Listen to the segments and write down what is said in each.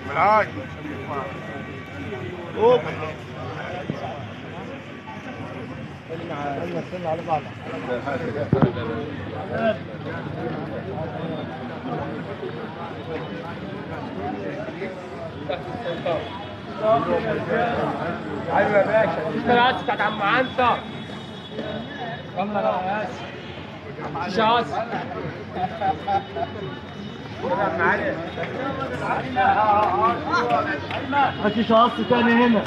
بالعاج على بعض. ايوه يا باشا اشتغل بتاعت عم عنتر. يلا يا باشا شاص هاتي شاص تاني هنا.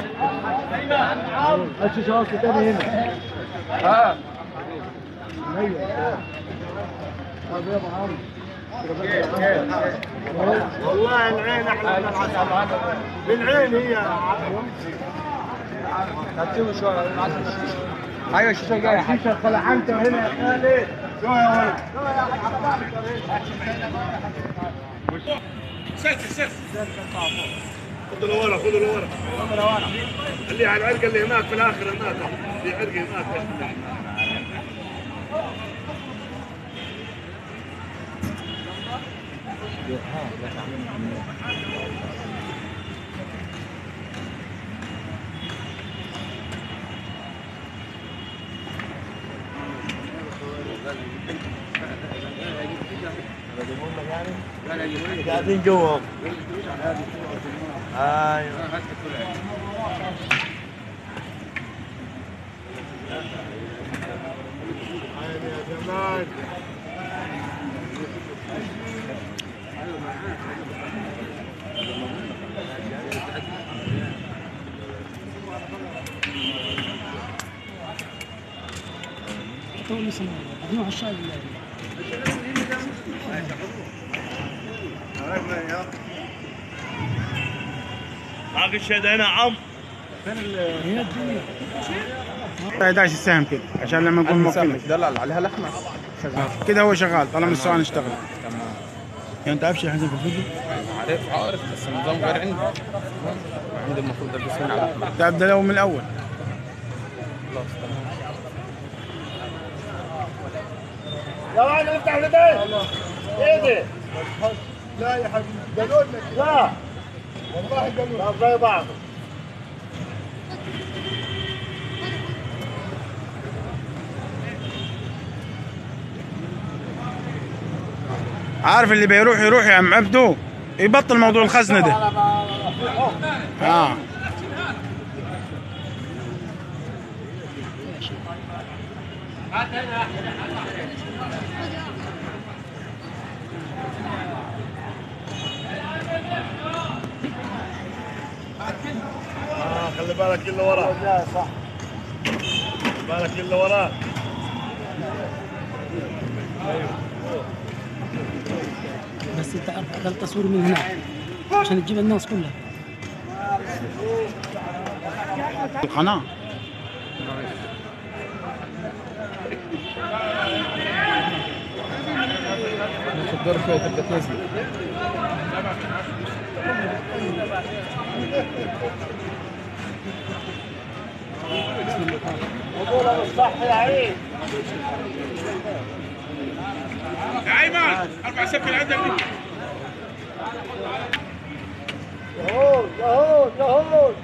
هاتي شاص تاني هنا. ها طب يا ابو عمرو والله العين احلى بالعين هي يا عم. هاتيله شويه ايوه الشيشه جايه. الشيشه طلعت هنا يا خالد. شو يا ولد سلسل خذوا لورا خذوا لورا اللي على العرق اللي هناك في الاخر هناك في عرق هناك. قاعدين جوا. ايوه يا جمال. توني سمع بدون عشاء باقي الشهد هنا عم. فين هنا الدنيا 11 سهم كده عشان لما نكون موقفين دلال عليها لحمه كده هو شغال طالما السؤال اشتغل. تمام. يعني انت عارف شيء حسن في الفيديو؟ عارف بس النظام غير عندي المفروض ادرس من على لحمه. تبدا لو من الاول. خلاص تمام. يا ولد افتح البيت. ايدي لا يا حبيبي قالوا لك لا والله قالوا لك زي بعض. عارف اللي بيروح يروح يا عم عبدو يبطل موضوع الخزنه ده. خلي بالك اللي وراه. لا صح. بالك اللي وراه. بس انت عارف التصوير من هنا عشان تجيب الناس كلها. القناه ناخذ دور شوي تبدا تنزل. وقولها بالصح يا عيد. يا ايمن 4 سكر عندك. يهود يهود يهود.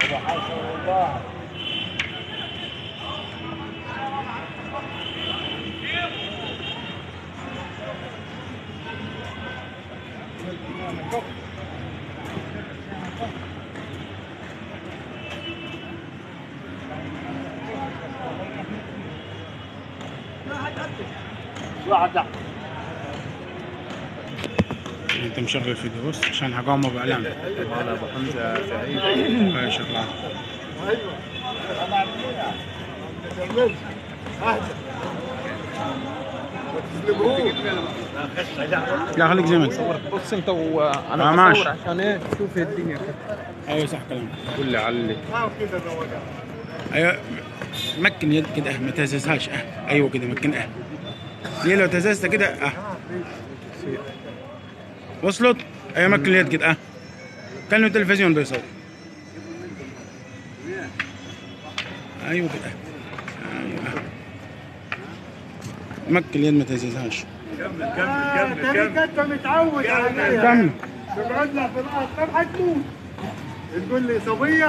هذا حسن الله. واحد انت مشغل فيديو بس عشان حقوم ابو اعلام. انا ابو حمزه سعيد. ما شاء الله. ايوه لا خليك زي ما انت. بص انت وانا بصور عشان ايه تشوف الدنيا كده. ايوه صح كلامك. قول لي علي. ايوه مكن يد كده ما تهززهاش. ايوه كده مكن. ليه لو تهززت كده وصلت؟ ايوه مكن اليد كده كانه تلفزيون بيصور. ايوه كده ايوه مكن اليد ما تهززهاش. كمل انت متعود عليها. كمل. تقعد لها في الارض طب حتموت. تقول لي صبيه